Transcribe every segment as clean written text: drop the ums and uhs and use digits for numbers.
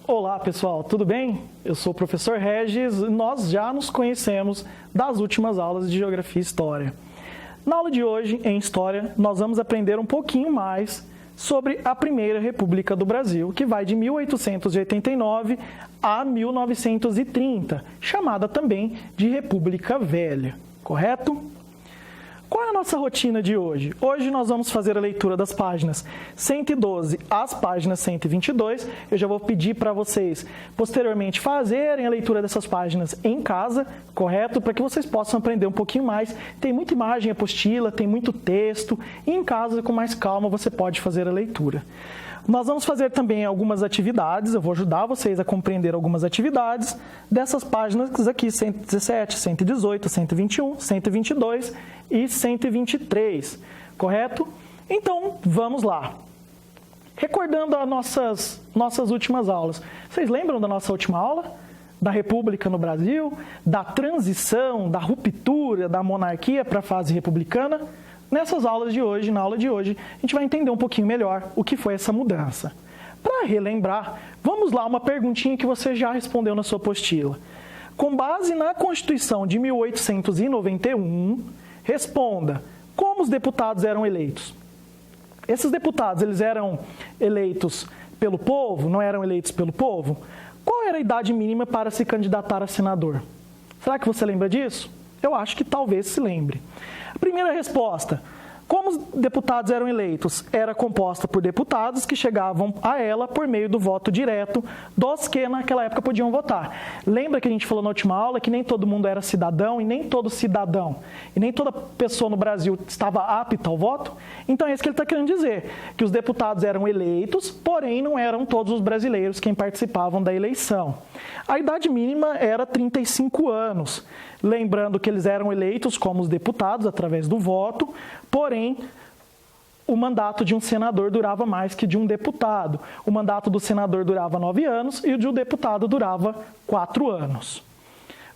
Olá pessoal, tudo bem? Eu sou o professor Regis e nós já nos conhecemos das últimas aulas de Geografia e História. Na aula de hoje, em História, nós vamos aprender um pouquinho mais sobre a Primeira República do Brasil, que vai de 1889 a 1930, chamada também de República Velha, correto? Qual é a nossa rotina de hoje? Hoje nós vamos fazer a leitura das páginas 112 às páginas 122. Eu já vou pedir para vocês, posteriormente, fazerem a leitura dessas páginas em casa, correto? Para que vocês possam aprender um pouquinho mais. Tem muita imagem, apostila, tem muito texto. E em casa, com mais calma, você pode fazer a leitura. Nós vamos fazer também algumas atividades, eu vou ajudar vocês a compreender algumas atividades dessas páginas aqui, 117, 118, 121, 122 e 123, correto? Então, vamos lá. Recordando as nossas últimas aulas, vocês lembram da nossa última aula? Da República no Brasil, da transição, da ruptura da monarquia para a fase republicana? Nessas aulas de hoje, na aula de hoje, a gente vai entender um pouquinho melhor o que foi essa mudança. Para relembrar, vamos lá uma perguntinha que você já respondeu na sua apostila. Com base na Constituição de 1891, responda, como os deputados eram eleitos? Esses deputados, eles eram eleitos pelo povo? Não eram eleitos pelo povo? Qual era a idade mínima para se candidatar a senador? Será que você lembra disso? Eu acho que talvez se lembre. A primeira resposta, como os deputados eram eleitos? Era composta por deputados que chegavam a ela por meio do voto direto dos que naquela época podiam votar. Lembra que a gente falou na última aula que nem todo mundo era cidadão e nem todo cidadão, e nem toda pessoa no Brasil estava apta ao voto? Então é isso que ele está querendo dizer, que os deputados eram eleitos, porém não eram todos os brasileiros quem participavam da eleição. A idade mínima era 35 anos. Lembrando que eles eram eleitos como os deputados através do voto, porém o mandato de um senador durava mais que de um deputado. O mandato do senador durava 9 anos e o de um deputado durava 4 anos.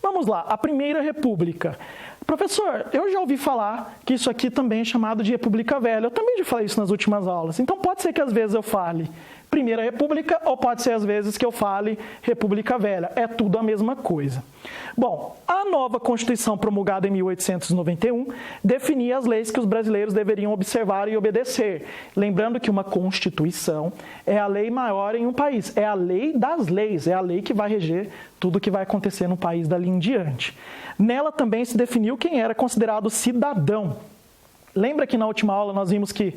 Vamos lá, a Primeira República. Professor, eu já ouvi falar que isso aqui também é chamado de República Velha. Eu também já falei isso nas últimas aulas. Então pode ser que às vezes eu fale Primeira República ou pode ser às vezes que eu fale República Velha. É tudo a mesma coisa. Bom, a nova Constituição promulgada em 1891 definia as leis que os brasileiros deveriam observar e obedecer. Lembrando que uma Constituição é a lei maior em um país. É a lei das leis, é a lei que vai reger tudo o que vai acontecer no país dali em diante. Nela também se definiu quem era considerado cidadão. Lembra que na última aula nós vimos que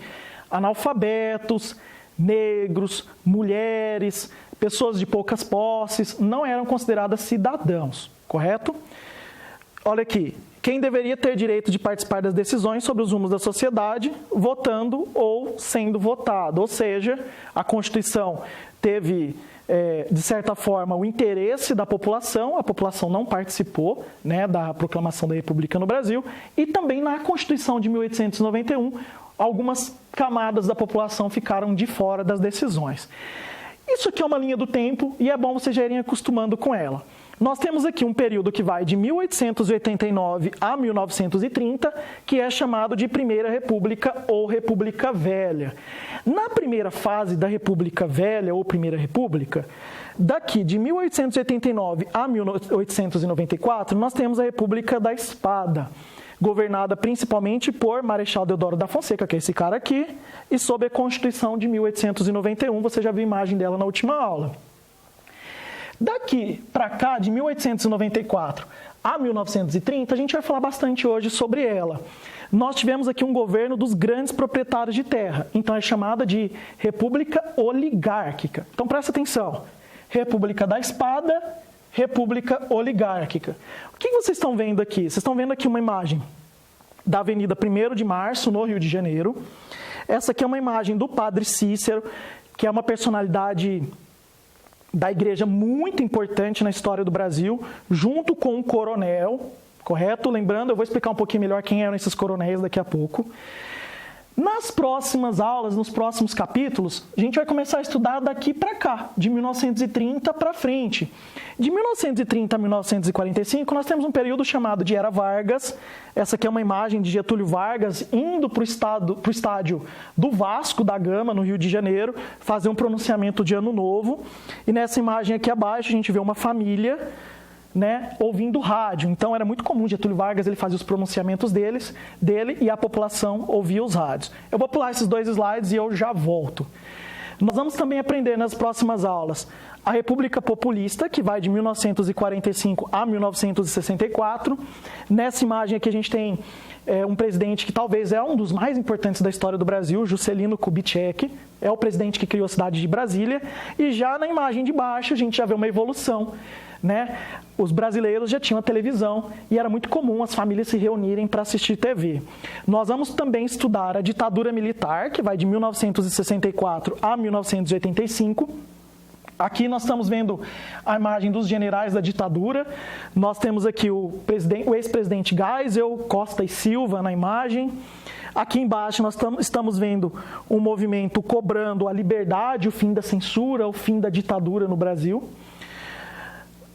analfabetos, negros, mulheres, pessoas de poucas posses não eram consideradas cidadãos, correto? Olha aqui, quem deveria ter direito de participar das decisões sobre os rumos da sociedade, votando ou sendo votado. Ou seja, a Constituição teve, de certa forma, o interesse da população, a população não participou, né, da proclamação da República no Brasil, e também na Constituição de 1891, algumas camadas da população ficaram de fora das decisões. Isso aqui é uma linha do tempo e é bom vocês já irem acostumando com ela. Nós temos aqui um período que vai de 1889 a 1930, que é chamado de Primeira República ou República Velha. Na primeira fase da República Velha ou Primeira República, daqui de 1889 a 1894, nós temos a República da Espada, governada principalmente por Marechal Deodoro da Fonseca, que é esse cara aqui, e sob a Constituição de 1891, você já viu a imagem dela na última aula. Daqui para cá, de 1894 a 1930, a gente vai falar bastante hoje sobre ela. Nós tivemos aqui um governo dos grandes proprietários de terra, então é chamada de República Oligárquica. Então presta atenção, República da Espada, República Oligárquica. O que vocês estão vendo aqui? Vocês estão vendo aqui uma imagem da Avenida 1º de Março, no Rio de Janeiro. Essa aqui é uma imagem do Padre Cícero, que é uma personalidade da igreja muito importante na história do Brasil, junto com um coronel, correto? Lembrando, eu vou explicar um pouquinho melhor quem eram esses coronéis daqui a pouco. Nas próximas aulas, nos próximos capítulos, a gente vai começar a estudar daqui para cá, de 1930 para frente. De 1930 a 1945, nós temos um período chamado de Era Vargas. Essa aqui é uma imagem de Getúlio Vargas indo para o estádio do Vasco da Gama, no Rio de Janeiro, fazer um pronunciamento de Ano Novo. E nessa imagem aqui abaixo, a gente vê uma família, né, ouvindo rádio. Então era muito comum, Getúlio Vargas ele fazia os pronunciamentos dele e a população ouvia os rádios. Eu vou pular esses 2 slides e eu já volto. Nós vamos também aprender nas próximas aulas a República Populista, que vai de 1945 a 1964. Nessa imagem aqui a gente tem um presidente que talvez é um dos mais importantes da história do Brasil, Juscelino Kubitschek, é o presidente que criou a cidade de Brasília. E já na imagem de baixo a gente já vê uma evolução, né? Os brasileiros já tinham a televisão e era muito comum as famílias se reunirem para assistir TV. Nós vamos também estudar a ditadura militar, que vai de 1964 a 1985. Aqui nós estamos vendo a imagem dos generais da ditadura. Nós temos aqui o ex-presidente Geisel, Costa e Silva na imagem. Aqui embaixo nós estamos vendo um movimento cobrando a liberdade, o fim da censura, o fim da ditadura no Brasil.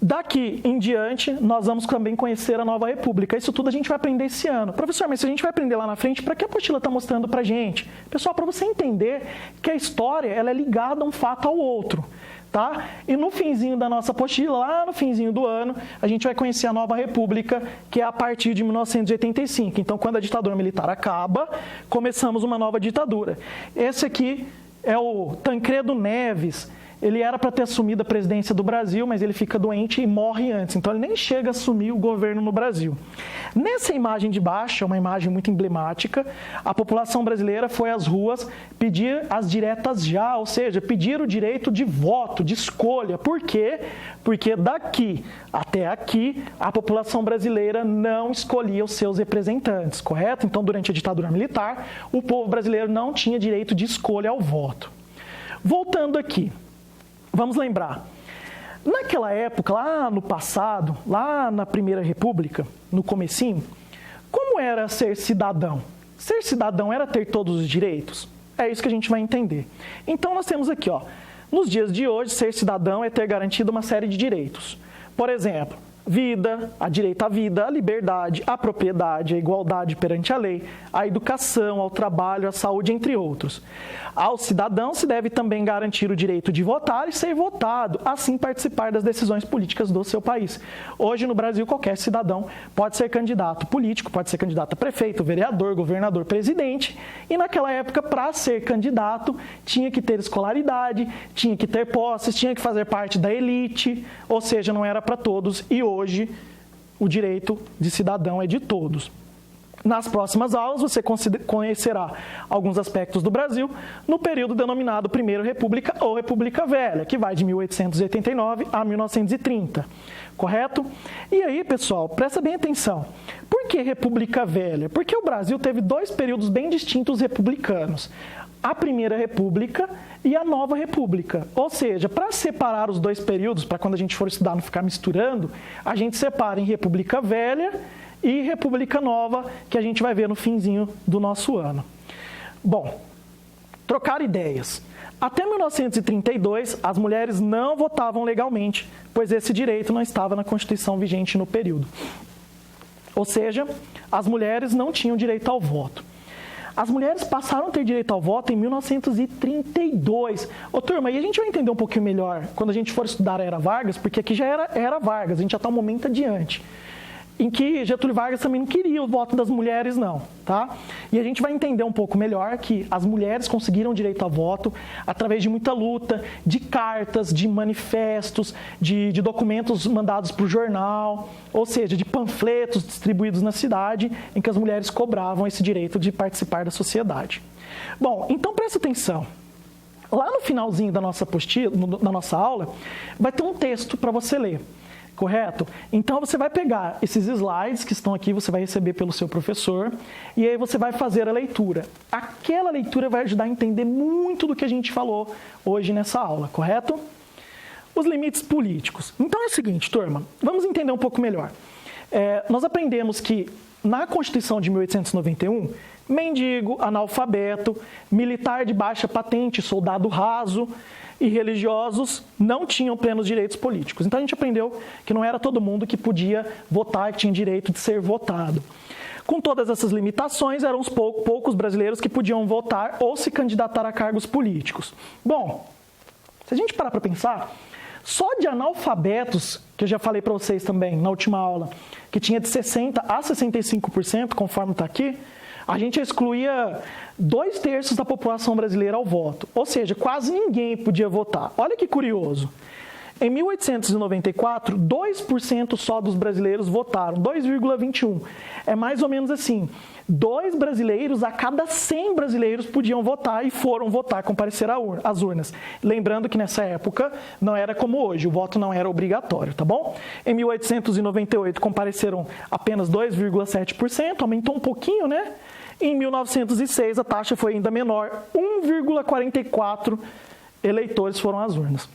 Daqui em diante, nós vamos também conhecer a Nova República. Isso tudo a gente vai aprender esse ano. Professor, mas se a gente vai aprender lá na frente, para que a apostila está mostrando para a gente? Pessoal, para você entender que a história ela é ligada a um fato ao outro. Tá? E no finzinho da nossa apostila, lá no finzinho do ano, a gente vai conhecer a Nova República, que é a partir de 1985. Então, quando a ditadura militar acaba, começamos uma nova ditadura. Esse aqui é o Tancredo Neves. Ele era para ter assumido a presidência do Brasil, mas ele fica doente e morre antes. Então, ele nem chega a assumir o governo no Brasil. Nessa imagem de baixo, é uma imagem muito emblemática, a população brasileira foi às ruas pedir as diretas já, ou seja, pedir o direito de voto, de escolha. Por quê? Porque daqui até aqui, a população brasileira não escolhia os seus representantes, correto? Então, durante a ditadura militar, o povo brasileiro não tinha direito de escolha ao voto. Voltando aqui. Vamos lembrar, naquela época, lá no passado, lá na Primeira República, no comecinho, como era ser cidadão? Ser cidadão era ter todos os direitos? É isso que a gente vai entender. Então, nós temos aqui, ó, nos dias de hoje, ser cidadão é ter garantido uma série de direitos. Por exemplo, vida, a direito à vida, a liberdade, a propriedade, a igualdade perante a lei, a educação, ao trabalho, à saúde, entre outros. Ao cidadão se deve também garantir o direito de votar e ser votado, assim participar das decisões políticas do seu país. Hoje, no Brasil, qualquer cidadão pode ser candidato político, pode ser candidato a prefeito, vereador, governador, presidente. E naquela época, para ser candidato, tinha que ter escolaridade, tinha que ter posses, tinha que fazer parte da elite, ou seja, não era para todos. E hoje, o direito de cidadão é de todos. Nas próximas aulas, você conhecerá alguns aspectos do Brasil no período denominado Primeira República ou República Velha, que vai de 1889 a 1930, correto? E aí, pessoal, presta bem atenção. Por que República Velha? Porque o Brasil teve 2 períodos bem distintos republicanos. A Primeira República e a Nova República. Ou seja, para separar os 2 períodos, para quando a gente for estudar não ficar misturando, a gente separa em República Velha e República Nova, que a gente vai ver no finzinho do nosso ano. Bom, trocar ideias. Até 1932, as mulheres não votavam legalmente, pois esse direito não estava na Constituição vigente no período. Ou seja, as mulheres não tinham direito ao voto. As mulheres passaram a ter direito ao voto em 1932. Ô, turma, e a gente vai entender um pouquinho melhor quando a gente for estudar a Era Vargas, porque aqui já era Vargas, a gente já está um momento adiante, em que Getúlio Vargas também não queria o voto das mulheres, não, tá? E a gente vai entender um pouco melhor que as mulheres conseguiram direito a voto através de muita luta, de cartas, de manifestos, de documentos mandados para o jornal, ou seja, de panfletos distribuídos na cidade, em que as mulheres cobravam esse direito de participar da sociedade. Bom, então presta atenção. Lá no finalzinho da nossa apostila, da nossa aula, vai ter um texto para você ler. Correto? Então, você vai pegar esses slides que estão aqui, você vai receber pelo seu professor, e aí você vai fazer a leitura. Aquela leitura vai ajudar a entender muito do que a gente falou hoje nessa aula, correto? Os limites políticos. Então, é o seguinte, turma, vamos entender um pouco melhor. Nós aprendemos que na Constituição de 1891, mendigo, analfabeto, militar de baixa patente, soldado raso e religiosos não tinham plenos direitos políticos. Então a gente aprendeu que não era todo mundo que podia votar, que tinha direito de ser votado. Com todas essas limitações, eram os poucos brasileiros que podiam votar ou se candidatar a cargos políticos. Bom, se a gente parar para pensar, só de analfabetos, que eu já falei para vocês também na última aula, que tinha de 60% a 65%, conforme está aqui, a gente excluía 2/3 da população brasileira ao voto. Ou seja, quase ninguém podia votar. Olha que curioso. Em 1894, 2% só dos brasileiros votaram, 2,21%. É mais ou menos assim, 2 brasileiros a cada 100 brasileiros podiam votar e foram votar, comparecer às urnas. Lembrando que nessa época não era como hoje, o voto não era obrigatório, tá bom? Em 1898 compareceram apenas 2,7%, aumentou um pouquinho, né? Em 1906 a taxa foi ainda menor, 1,44 eleitores foram às urnas.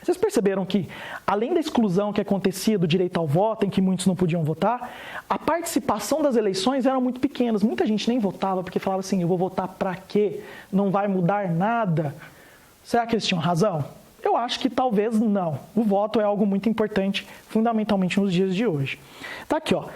Vocês perceberam que, além da exclusão que acontecia do direito ao voto, em que muitos não podiam votar, a participação das eleições era muito pequena. Muita gente nem votava porque falava assim, eu vou votar para quê? Não vai mudar nada. Será que eles tinham razão? Eu acho que talvez não. O voto é algo muito importante, fundamentalmente nos dias de hoje. Tá aqui, ó.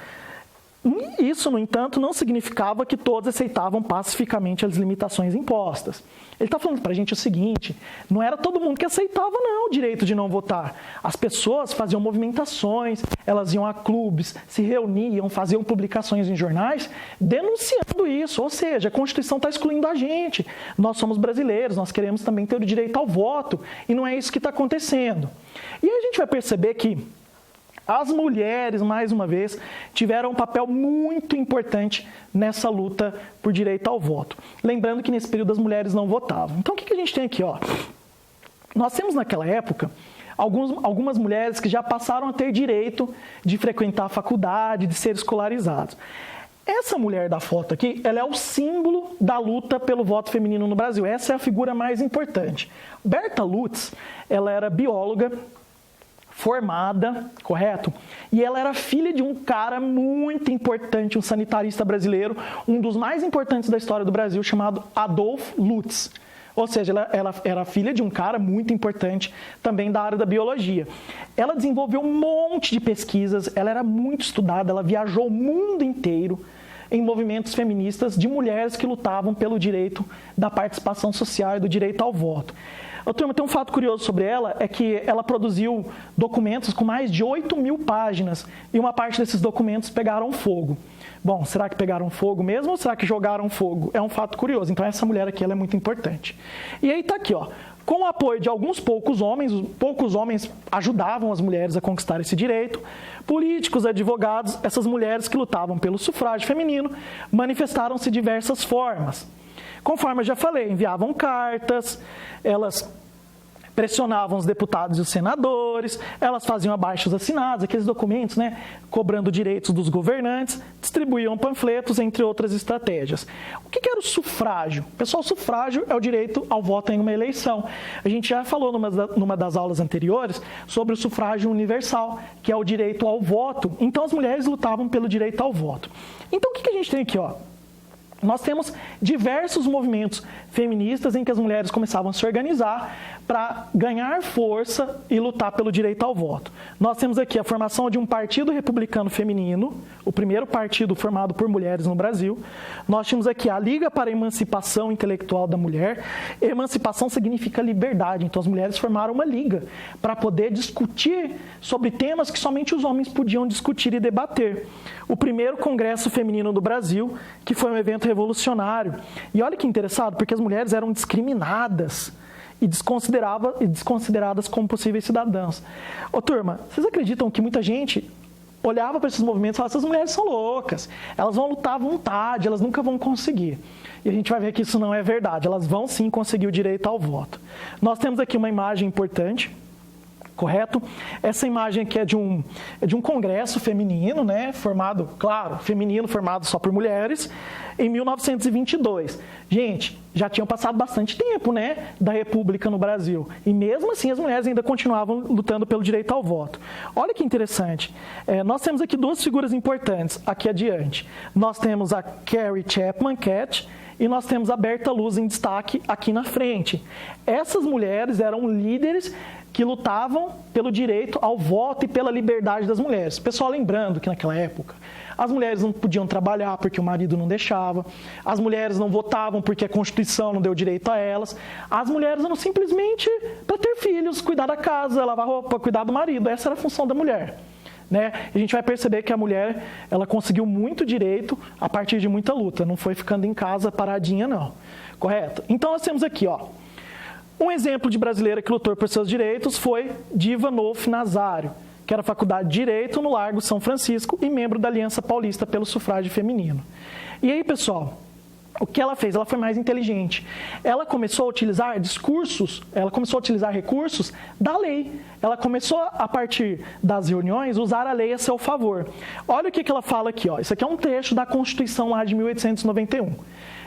Isso, no entanto, não significava que todos aceitavam pacificamente as limitações impostas. Ele está falando para a gente o seguinte, não era todo mundo que aceitava não, o direito de não votar. As pessoas faziam movimentações, elas iam a clubes, se reuniam, faziam publicações em jornais, denunciando isso. Ou seja, a Constituição está excluindo a gente. Nós somos brasileiros, nós queremos também ter o direito ao voto, e não é isso que está acontecendo. E aí a gente vai perceber que as mulheres, mais uma vez, tiveram um papel muito importante nessa luta por direito ao voto. Lembrando que nesse período as mulheres não votavam. Então o que a gente tem aqui? Ó? Nós temos naquela época algumas mulheres que já passaram a ter direito de frequentar a faculdade, de ser escolarizados. Essa mulher da foto aqui, ela é o símbolo da luta pelo voto feminino no Brasil. Essa é a figura mais importante. Berta Lutz, ela era bióloga, formada, correto? E ela era filha de um cara muito importante, um sanitarista brasileiro, um dos mais importantes da história do Brasil, chamado Adolf Lutz. Ou seja, ela era filha de um cara muito importante também da área da biologia. Ela desenvolveu um monte de pesquisas, ela era muito estudada, ela viajou o mundo inteiro em movimentos feministas de mulheres que lutavam pelo direito da participação social e do direito ao voto. Turma, tem um fato curioso sobre ela, é que ela produziu documentos com mais de 8.000 páginas e uma parte desses documentos pegaram fogo. Bom, será que pegaram fogo mesmo ou será que jogaram fogo? É um fato curioso, então essa mulher aqui ela é muito importante. E aí está aqui, ó, com o apoio de alguns poucos homens ajudavam as mulheres a conquistar esse direito, políticos, advogados, essas mulheres que lutavam pelo sufrágio feminino, manifestaram-se de diversas formas. Conforme eu já falei, enviavam cartas, elas pressionavam os deputados e os senadores, elas faziam abaixos assinados, aqueles documentos, né, cobrando direitos dos governantes, distribuíam panfletos, entre outras estratégias. O que era o sufrágio? Pessoal, o sufrágio é o direito ao voto em uma eleição. A gente já falou numa das aulas anteriores sobre o sufrágio universal, que é o direito ao voto. Então, as mulheres lutavam pelo direito ao voto. Então, o que a gente tem aqui, ó? Nós temos diversos movimentos feministas em que as mulheres começavam a se organizar para ganhar força e lutar pelo direito ao voto. Nós temos aqui a formação de um partido republicano feminino, o primeiro partido formado por mulheres no Brasil. Nós temos aqui a Liga para a Emancipação Intelectual da Mulher. Emancipação significa liberdade, então as mulheres formaram uma liga para poder discutir sobre temas que somente os homens podiam discutir e debater. O primeiro Congresso Feminino do Brasil, que foi um evento revolucionário. E olha que interessante, porque as mulheres eram discriminadas e desconsideradas como possíveis cidadãs. Ô turma, vocês acreditam que muita gente olhava para esses movimentos e falava, essas mulheres são loucas, elas vão lutar à vontade, elas nunca vão conseguir. E a gente vai ver que isso não é verdade, elas vão sim conseguir o direito ao voto. Nós temos aqui uma imagem importante, correto? Essa imagem aqui é de um congresso feminino, né? Formado, claro, feminino, formado só por mulheres, em 1922. Gente, já tinham passado bastante tempo, né, da República no Brasil. E mesmo assim as mulheres ainda continuavam lutando pelo direito ao voto. Olha que interessante. Nós temos aqui duas figuras importantes aqui adiante. Nós temos a Carrie Chapman Catt e nós temos a Berta Luz em destaque aqui na frente. Essas mulheres eram líderes que lutavam pelo direito ao voto e pela liberdade das mulheres. Pessoal, lembrando que naquela época as mulheres não podiam trabalhar porque o marido não deixava, as mulheres não votavam porque a Constituição não deu direito a elas, as mulheres eram simplesmente para ter filhos, cuidar da casa, lavar roupa, cuidar do marido. Essa era a função da mulher. Né? A gente vai perceber que a mulher ela conseguiu muito direito a partir de muita luta, não foi ficando em casa paradinha não, correto? Então nós temos aqui, ó, um exemplo de brasileira que lutou por seus direitos foi Diva Nolf Nazário, que era faculdade de Direito no Largo São Francisco e membro da Aliança Paulista pelo Sufrágio Feminino. E aí, pessoal, o que ela fez? Ela foi mais inteligente. Ela começou a utilizar recursos da lei. Ela começou, a partir das reuniões, usar a lei a seu favor. Olha o que ela fala aqui, ó. Isso aqui é um trecho da Constituição lá de 1891.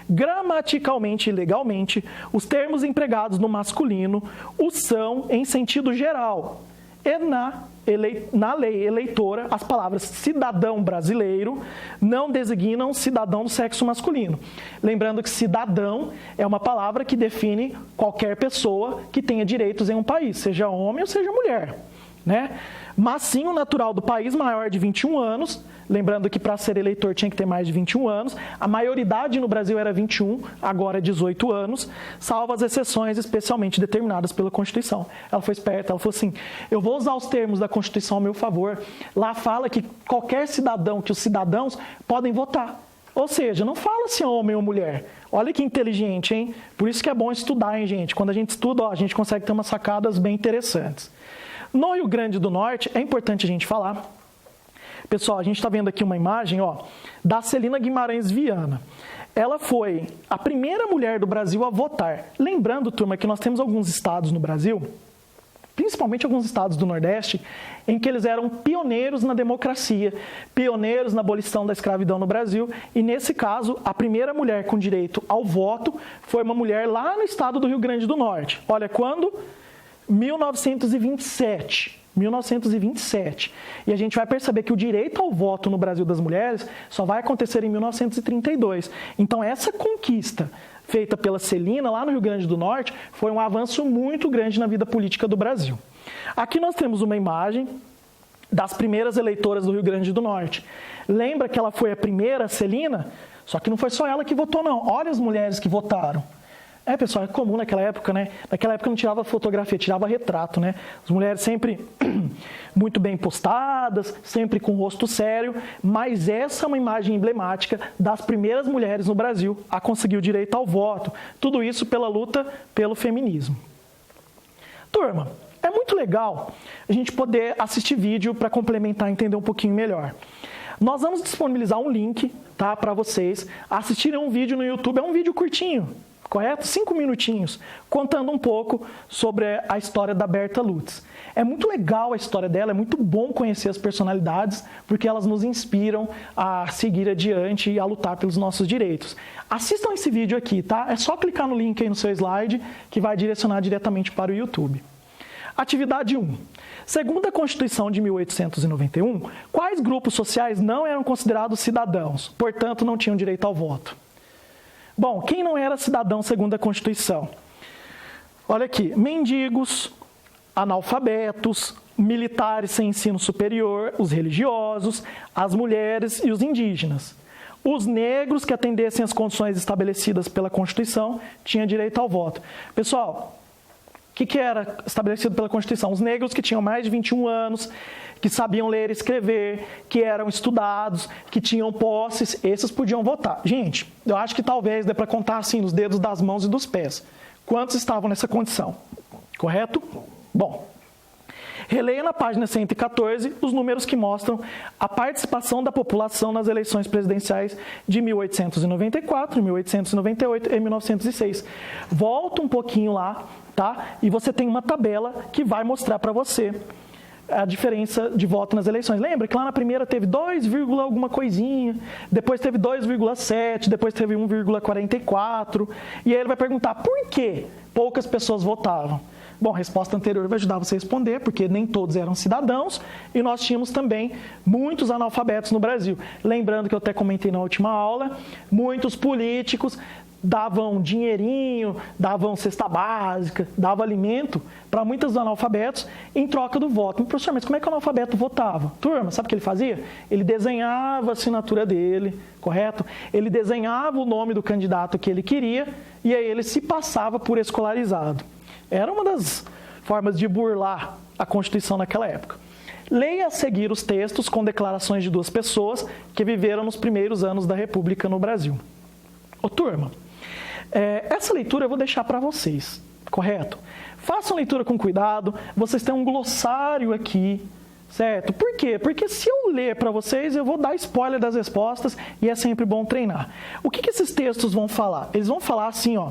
Gramaticalmente e legalmente, os termos empregados no masculino o são em sentido geral. E na lei eleitora, as palavras cidadão brasileiro não designam cidadão do sexo masculino. Lembrando que cidadão é uma palavra que define qualquer pessoa que tenha direitos em um país, seja homem ou seja mulher, né? Mas sim o natural do país maior de 21 anos, lembrando que para ser eleitor tinha que ter mais de 21 anos, a maioridade no Brasil era 21, agora é 18 anos, salvo as exceções especialmente determinadas pela Constituição. Ela foi esperta, ela falou assim, eu vou usar os termos da Constituição a meu favor, lá fala que qualquer cidadão, que os cidadãos podem votar. Ou seja, não fala se é homem ou mulher. Olha que inteligente, hein? Por isso que é bom estudar, hein, gente? Quando a gente estuda, ó, a gente consegue ter umas sacadas bem interessantes. No Rio Grande do Norte, é importante a gente falar, pessoal, a gente está vendo aqui uma imagem, ó, da Celina Guimarães Viana. Ela foi a primeira mulher do Brasil a votar. Lembrando, turma, que nós temos alguns estados no Brasil, principalmente alguns estados do Nordeste, em que eles eram pioneiros na democracia, pioneiros na abolição da escravidão no Brasil, e nesse caso, a primeira mulher com direito ao voto foi uma mulher lá no estado do Rio Grande do Norte. Olha, quando? 1927. E a gente vai perceber que o direito ao voto no Brasil das mulheres só vai acontecer em 1932. Então, essa conquista feita pela Celina, lá no Rio Grande do Norte, foi um avanço muito grande na vida política do Brasil. Aqui nós temos uma imagem das primeiras eleitoras do Rio Grande do Norte. Lembra que ela foi a primeira, Celina? Só que não foi só ela que votou, não. Olha as mulheres que votaram. Pessoal, é comum naquela época, né? Naquela época não tirava fotografia, tirava retrato, né? As mulheres sempre muito bem postadas, sempre com o rosto sério, mas essa é uma imagem emblemática das primeiras mulheres no Brasil a conseguir o direito ao voto. Tudo isso pela luta pelo feminismo. Turma, é muito legal a gente poder assistir vídeo para complementar e entender um pouquinho melhor. Nós vamos disponibilizar um link, tá, para vocês assistirem um vídeo no YouTube, é um vídeo curtinho, correto? 5 minutinhos, contando um pouco sobre a história da Berta Lutz. É muito legal a história dela, é muito bom conhecer as personalidades, porque elas nos inspiram a seguir adiante e a lutar pelos nossos direitos. Assistam esse vídeo aqui, tá? É só clicar no link aí no seu slide, que vai direcionar diretamente para o YouTube. Atividade 1. Segundo a Constituição de 1891, quais grupos sociais não eram considerados cidadãos, portanto não tinham direito ao voto? Bom, quem não era cidadão segundo a Constituição? Olha aqui, mendigos, analfabetos, militares sem ensino superior, os religiosos, as mulheres e os indígenas. Os negros que atendessem às condições estabelecidas pela Constituição tinham direito ao voto. Pessoal, o que era estabelecido pela Constituição? Os negros que tinham mais de 21 anos, que sabiam ler e escrever, que eram estudados, que tinham posses, esses podiam votar. Gente, eu acho que talvez dê para contar assim nos dedos das mãos e dos pés. Quantos estavam nessa condição? Correto? Bom, releia na página 114 os números que mostram a participação da população nas eleições presidenciais de 1894, 1898 e 1906. Volta um pouquinho lá tá? E você tem uma tabela que vai mostrar para você a diferença de voto nas eleições. Lembra que lá na primeira teve 2, alguma coisinha, depois teve 2,7, depois teve 1,44, e aí ele vai perguntar por que poucas pessoas votavam. Bom, a resposta anterior vai ajudar você a responder, porque nem todos eram cidadãos, e nós tínhamos também muitos analfabetos no Brasil. Lembrando que eu até comentei na última aula, muitos políticos davam dinheirinho, davam cesta básica, davam alimento para muitos analfabetos em troca do voto. Professor, mas como é que o analfabeto votava? Turma, sabe o que ele fazia? Ele desenhava a assinatura dele, correto? Ele desenhava o nome do candidato que ele queria e aí ele se passava por escolarizado. Era uma das formas de burlar a Constituição naquela época. Leia a seguir os textos com declarações de 2 pessoas que viveram nos primeiros anos da República no Brasil. Ô, turma, essa leitura eu vou deixar para vocês, correto? Façam leitura com cuidado, vocês têm um glossário aqui, certo? Por quê? Porque se eu ler para vocês, eu vou dar spoiler das respostas e é sempre bom treinar. O que esses textos vão falar? Eles vão falar assim, ó,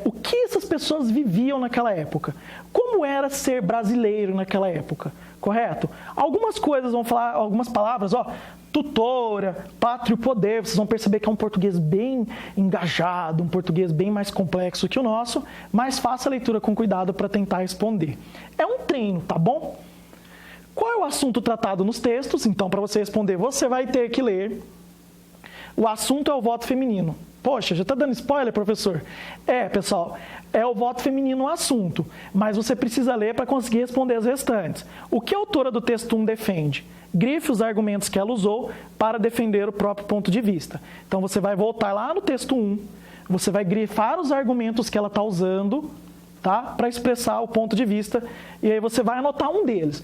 o que essas pessoas viviam naquela época? Como era ser brasileiro naquela época? Correto? Algumas coisas vão falar, algumas palavras, ó, tutora, pátrio poder, vocês vão perceber que é um português bem engajado, um português bem mais complexo que o nosso, mas faça a leitura com cuidado para tentar responder. É um treino, tá bom? Qual é o assunto tratado nos textos? Então, para você responder, você vai ter que ler. O assunto é o voto feminino. Poxa, já está dando spoiler, professor? Pessoal, é o voto feminino o assunto, mas você precisa ler para conseguir responder as restantes. O que a autora do texto 1 defende? Grife os argumentos que ela usou para defender o próprio ponto de vista. Então, você vai voltar lá no texto 1, você vai grifar os argumentos que ela está usando, tá? Para expressar o ponto de vista, e aí você vai anotar um deles.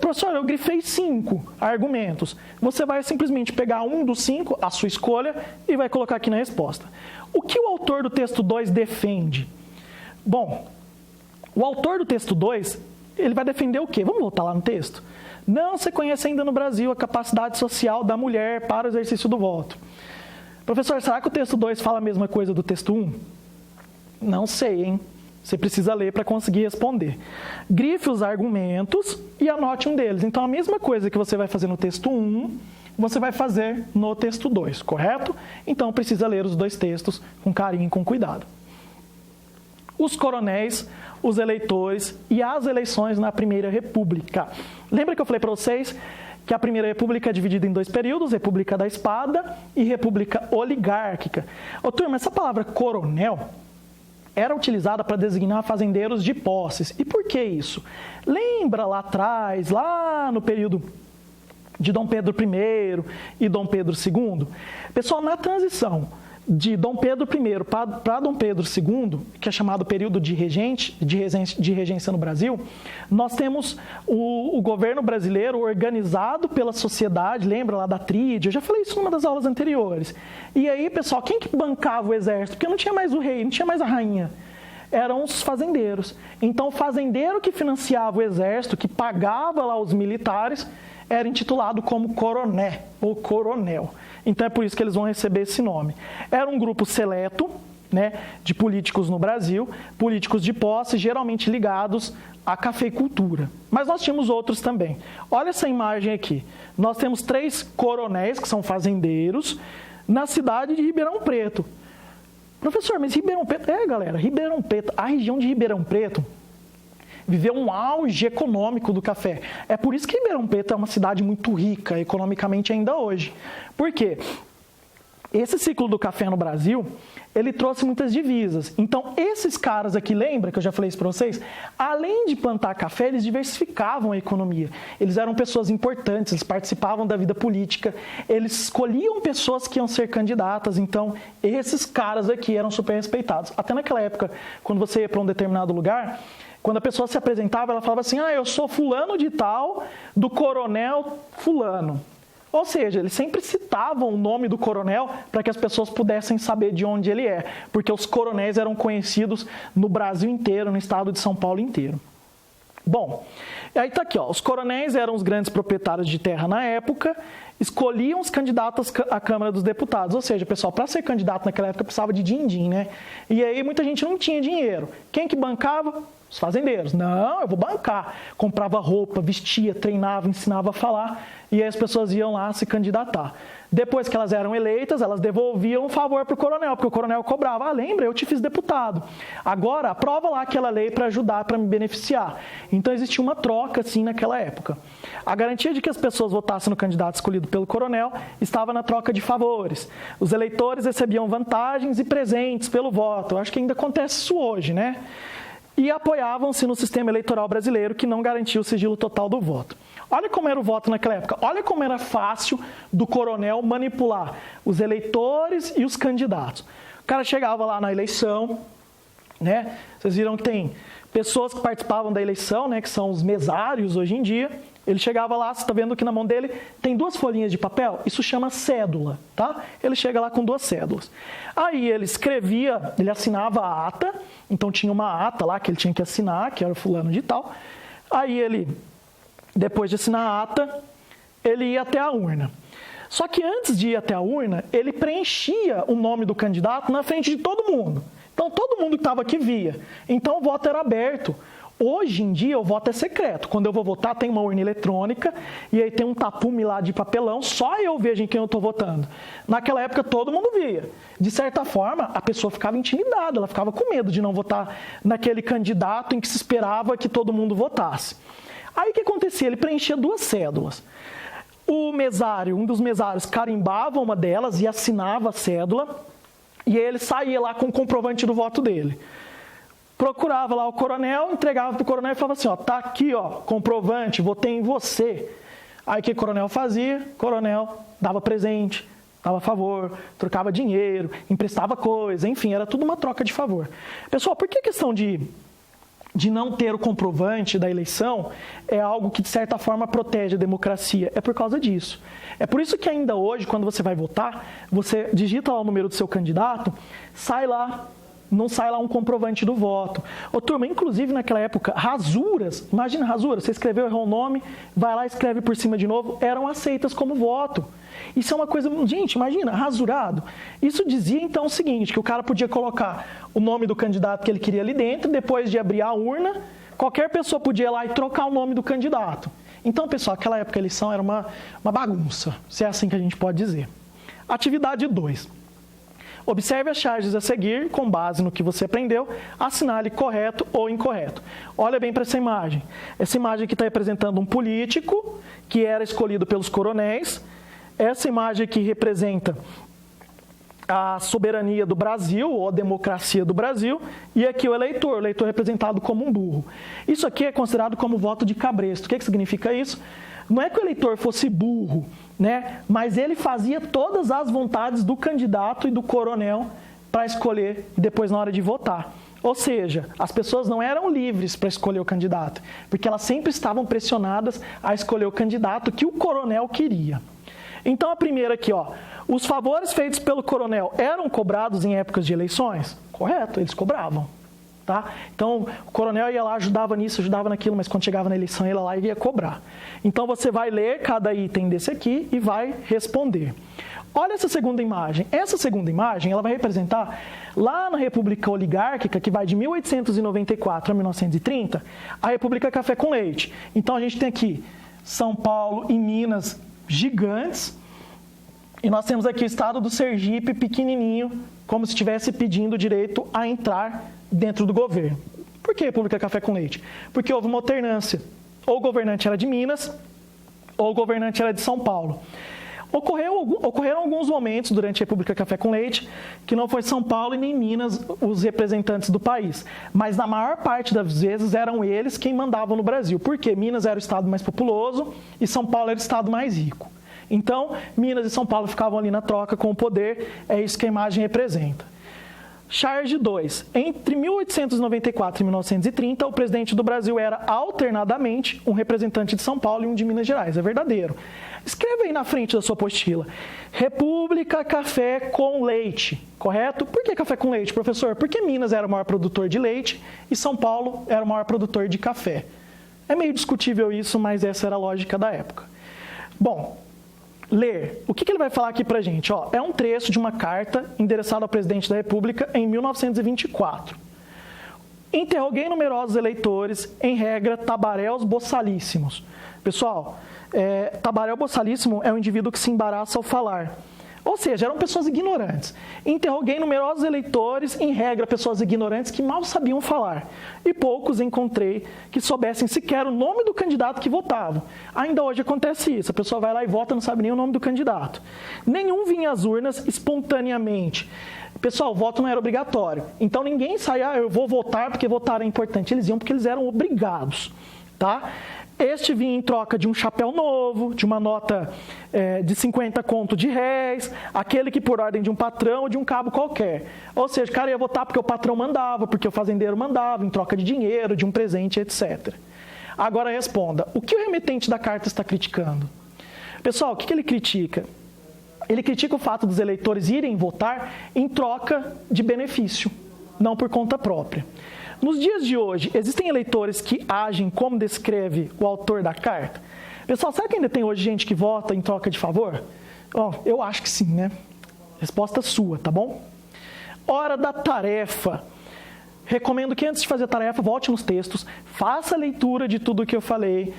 Professor, eu grifei 5 argumentos. Você vai simplesmente pegar um dos 5, a sua escolha, e vai colocar aqui na resposta. O que o autor do texto 2 defende? Bom, o autor do texto 2, ele vai defender o quê? Vamos voltar lá no texto? Não se conhece ainda no Brasil a capacidade social da mulher para o exercício do voto. Professor, será que o texto 2 fala a mesma coisa do texto 1? Não sei, hein? Você precisa ler para conseguir responder. Grife os argumentos e anote um deles. Então, a mesma coisa que você vai fazer no texto 1, você vai fazer no texto 2, correto? Então, precisa ler os 2 textos com carinho e com cuidado. Os coronéis, os eleitores e as eleições na Primeira República. Lembra que eu falei para vocês que a Primeira República é dividida em 2 períodos, República da Espada e República Oligárquica. Ô, turma, essa palavra coronel era utilizada para designar fazendeiros de posses. E por que isso? Lembra lá atrás, lá no período de Dom Pedro I e Dom Pedro II? Pessoal, na transição de Dom Pedro I para Dom Pedro II, que é chamado período de regência no Brasil, nós temos o governo brasileiro organizado pela sociedade, lembra lá da tríade? Eu já falei isso numa das aulas anteriores. E aí, pessoal, quem que bancava o exército? Porque não tinha mais o rei, não tinha mais a rainha. Eram os fazendeiros. Então, o fazendeiro que financiava o exército, que pagava lá os militares, era intitulado como coroné ou coronel. Então, é por isso que eles vão receber esse nome. Era um grupo seleto, né, de políticos no Brasil, políticos de posse, geralmente ligados à cafeicultura. Mas nós tínhamos outros também. Olha essa imagem aqui. Nós temos 3 coronéis, que são fazendeiros, na cidade de Ribeirão Preto. Professor, mas Ribeirão Preto... galera, Ribeirão Preto, a região de Ribeirão Preto viveu um auge econômico do café. É por isso que Ribeirão Preto é uma cidade muito rica economicamente ainda hoje. Por quê? Esse ciclo do café no Brasil, ele trouxe muitas divisas. Então, esses caras aqui, lembra que eu já falei isso para vocês? Além de plantar café, eles diversificavam a economia. Eles eram pessoas importantes, eles participavam da vida política, eles escolhiam pessoas que iam ser candidatas. Então, esses caras aqui eram super respeitados. Até naquela época, quando você ia para um determinado lugar, quando a pessoa se apresentava, ela falava assim, eu sou fulano de tal, do coronel fulano. Ou seja, eles sempre citavam o nome do coronel para que as pessoas pudessem saber de onde ele é, porque os coronéis eram conhecidos no Brasil inteiro, no estado de São Paulo inteiro. Bom, aí tá aqui, ó, os coronéis eram os grandes proprietários de terra na época, escolhiam os candidatos à Câmara dos Deputados, ou seja, pessoal, para ser candidato naquela época precisava de din-din, né? E aí muita gente não tinha dinheiro. Quem que bancava? Os fazendeiros. Não, eu vou bancar. Comprava roupa, vestia, treinava, ensinava a falar, e aí as pessoas iam lá se candidatar. Depois que elas eram eleitas, elas devolviam um favor para o coronel, porque o coronel cobrava. Ah, lembra? Eu te fiz deputado. Agora, aprova lá aquela lei para ajudar, para me beneficiar. Então, existia uma troca, assim, naquela época. A garantia de que as pessoas votassem no candidato escolhido pelo coronel estava na troca de favores. Os eleitores recebiam vantagens e presentes pelo voto. Eu acho que ainda acontece isso hoje, né? E apoiavam-se no sistema eleitoral brasileiro, que não garantia o sigilo total do voto. Olha como era o voto naquela época. Olha como era fácil do coronel manipular os eleitores e os candidatos. O cara chegava lá na eleição, né? Vocês viram que tem pessoas que participavam da eleição, né? Que são os mesários hoje em dia. Ele chegava lá, você está vendo que na mão dele tem 2 folhinhas de papel? Isso chama cédula, tá? Ele chega lá com 2 cédulas. Aí ele escrevia, ele assinava a ata, então tinha uma ata lá que ele tinha que assinar, que era o fulano de tal. Aí ele, depois de assinar a ata, ele ia até a urna. Só que antes de ir até a urna, ele preenchia o nome do candidato na frente de todo mundo. Então todo mundo que estava aqui via. Então o voto era aberto. Hoje em dia o voto é secreto. Quando eu vou votar tem uma urna eletrônica e aí tem um tapume lá de papelão, só eu vejo em quem eu estou votando. Naquela época todo mundo via. De certa forma, a pessoa ficava intimidada, ela ficava com medo de não votar naquele candidato em que se esperava que todo mundo votasse. Aí o que acontecia? Ele preenchia 2 cédulas. O mesário, um dos mesários, carimbava uma delas e assinava a cédula, e aí ele saía lá com o comprovante do voto dele. Procurava lá o coronel, entregava para o coronel e falava assim, ó, tá aqui, ó, comprovante, votei em você. Aí o que o coronel fazia? O coronel dava presente, dava favor, trocava dinheiro, emprestava coisa, enfim, era tudo uma troca de favor. Pessoal, por que a questão de não ter o comprovante da eleição é algo que, de certa forma, protege a democracia? É por causa disso. É por isso que ainda hoje, quando você vai votar, você digita lá o número do seu candidato, não sai lá um comprovante do voto. Ô, turma, inclusive naquela época, rasuras, imagina rasuras, você escreveu, errou o nome, vai lá e escreve por cima de novo, eram aceitas como voto. Isso é uma coisa, gente, imagina, rasurado. Isso dizia então o seguinte, que o cara podia colocar o nome do candidato que ele queria ali dentro, depois de abrir a urna, qualquer pessoa podia ir lá e trocar o nome do candidato. Então, pessoal, aquela época a eleição era uma bagunça, se é assim que a gente pode dizer. Atividade 2. Observe as charges a seguir, com base no que você aprendeu, assinale correto ou incorreto. Olha bem para essa imagem. Essa imagem aqui está representando um político que era escolhido pelos coronéis. Essa imagem aqui representa a soberania do Brasil, ou a democracia do Brasil, e aqui o eleitor representado como um burro. Isso aqui é considerado como voto de cabresto. O que significa isso? Não é que o eleitor fosse burro, né? Mas ele fazia todas as vontades do candidato e do coronel para escolher depois na hora de votar. Ou seja, as pessoas não eram livres para escolher o candidato, porque elas sempre estavam pressionadas a escolher o candidato que o coronel queria. Então a primeira aqui, ó, os favores feitos pelo coronel eram cobrados em épocas de eleições? Correto, eles cobravam. Tá? Então, o coronel ia lá, ajudava nisso, ajudava naquilo, mas quando chegava na eleição, ele ia lá e ia cobrar. Então, você vai ler cada item desse aqui e vai responder. Olha essa segunda imagem. Essa segunda imagem, ela vai representar, lá na República Oligárquica, que vai de 1894 a 1930, a República Café com Leite. Então, a gente tem aqui São Paulo e Minas gigantes, e nós temos aqui o estado do Sergipe pequenininho, como se estivesse pedindo direito a entrar dentro do governo. Por que República Café com Leite? Porque houve uma alternância. Ou o governante era de Minas, ou o governante era de São Paulo. Ocorreram alguns momentos durante a República Café com Leite que não foi São Paulo e nem Minas os representantes do país. Mas na maior parte das vezes eram eles quem mandavam no Brasil. Porque Minas era o estado mais populoso e São Paulo era o estado mais rico. Então, Minas e São Paulo ficavam ali na troca com o poder, é isso que a imagem representa. Charge 2. Entre 1894 e 1930, o presidente do Brasil era alternadamente um representante de São Paulo e um de Minas Gerais. É verdadeiro. Escreva aí na frente da sua apostila. República Café com Leite. Correto? Por que café com leite, professor? Porque Minas era o maior produtor de leite e São Paulo era o maior produtor de café. É meio discutível isso, mas essa era a lógica da época. Bom, ler. O que ele vai falar aqui pra gente? Ó, é um trecho de uma carta endereçada ao presidente da República em 1924. Interroguei numerosos eleitores, em regra, tabaréus boçalíssimos. Pessoal, tabaréu boçalíssimo é um indivíduo que se embaraça ao falar. Ou seja, eram pessoas ignorantes. Interroguei numerosos eleitores, em regra, pessoas ignorantes que mal sabiam falar. E poucos encontrei que soubessem sequer o nome do candidato que votavam. Ainda hoje acontece isso. A pessoa vai lá e vota e não sabe nem o nome do candidato. Nenhum vinha às urnas espontaneamente. Pessoal, o voto não era obrigatório. Então ninguém saía, eu vou votar porque votar é importante. Eles iam porque eles eram obrigados. Tá? Este vinha em troca de um chapéu novo, de uma nota de 50 conto de réis, aquele que por ordem de um patrão ou de um cabo qualquer. Ou seja, o cara ia votar porque o patrão mandava, porque o fazendeiro mandava, em troca de dinheiro, de um presente, etc. Agora responda, o que o remetente da carta está criticando? Pessoal, o que ele critica? Ele critica o fato dos eleitores irem votar em troca de benefício, não por conta própria. Nos dias de hoje, existem eleitores que agem como descreve o autor da carta? Pessoal, será que ainda tem hoje gente que vota em troca de favor? Eu acho que sim, né? Resposta sua, tá bom? Hora da tarefa. Recomendo que antes de fazer a tarefa, volte nos textos, faça a leitura de tudo o que eu falei.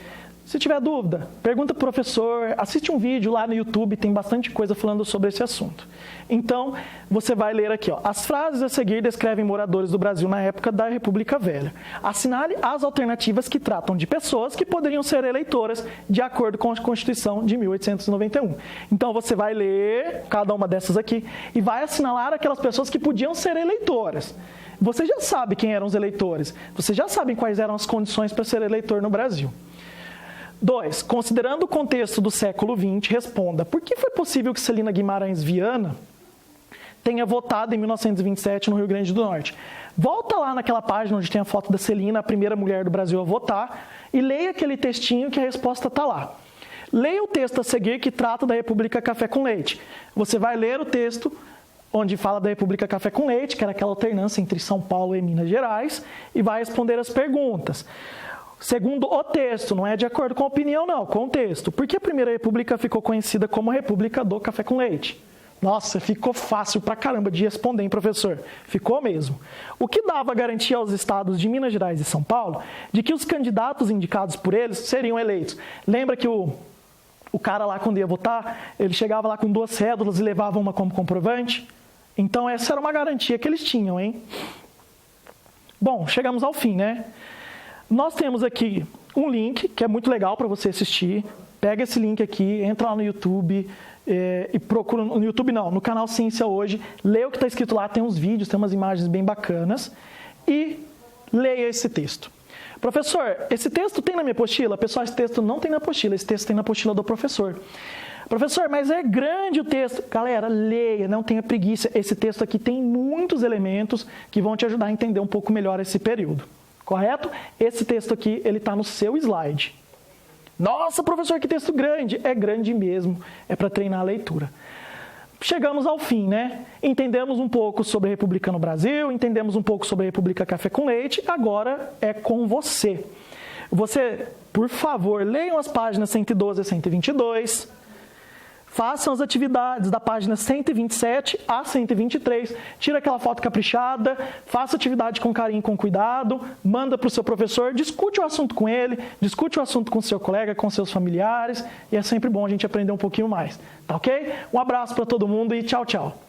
Se tiver dúvida, pergunta para o professor, assiste um vídeo lá no YouTube, tem bastante coisa falando sobre esse assunto. Então, você vai ler aqui, ó, as frases a seguir descrevem moradores do Brasil na época da República Velha. Assinale as alternativas que tratam de pessoas que poderiam ser eleitoras de acordo com a Constituição de 1891. Então, você vai ler cada uma dessas aqui e vai assinalar aquelas pessoas que podiam ser eleitoras. Você já sabe quem eram os eleitores, você já sabe quais eram as condições para ser eleitor no Brasil. 2. Considerando o contexto do século XX, responda, por que foi possível que Celina Guimarães Viana tenha votado em 1927 no Rio Grande do Norte? Volta lá naquela página onde tem a foto da Celina, a primeira mulher do Brasil a votar, e leia aquele textinho que a resposta está lá. Leia o texto a seguir que trata da República Café com Leite. Você vai ler o texto onde fala da República Café com Leite, que era aquela alternância entre São Paulo e Minas Gerais, e vai responder as perguntas. Segundo o texto, não é de acordo com a opinião, não, com o texto. Por que a Primeira República ficou conhecida como República do Café com Leite? Nossa, ficou fácil pra caramba de responder, hein, professor? Ficou mesmo. O que dava garantia aos estados de Minas Gerais e São Paulo de que os candidatos indicados por eles seriam eleitos? Lembra que o cara lá, quando ia votar, ele chegava lá com 2 cédulas e levava uma como comprovante? Então, essa era uma garantia que eles tinham, hein? Bom, chegamos ao fim, né? Nós temos aqui um link que é muito legal para você assistir. Pega esse link aqui, entra lá no YouTube e procura, no YouTube não, no canal Ciência Hoje, lê o que está escrito lá, tem uns vídeos, tem umas imagens bem bacanas e leia esse texto. Professor, esse texto tem na minha apostila? Pessoal, esse texto não tem na apostila, esse texto tem na apostila do professor. Professor, mas é grande o texto. Galera, leia, não tenha preguiça. Esse texto aqui tem muitos elementos que vão te ajudar a entender um pouco melhor esse período. Correto? Esse texto aqui, ele está no seu slide. Nossa, professor, que texto grande! É grande mesmo, é para treinar a leitura. Chegamos ao fim, né? Entendemos um pouco sobre a República no Brasil, entendemos um pouco sobre a República Café com Leite, agora é com você. Você, por favor, leiam as páginas 112 a 122, façam as atividades da página 127 a 123, tira aquela foto caprichada, faça a atividade com carinho e com cuidado, manda para o seu professor, discute o assunto com ele, discute o assunto com seu colega, com seus familiares, e é sempre bom a gente aprender um pouquinho mais, tá ok? Um abraço para todo mundo e tchau, tchau!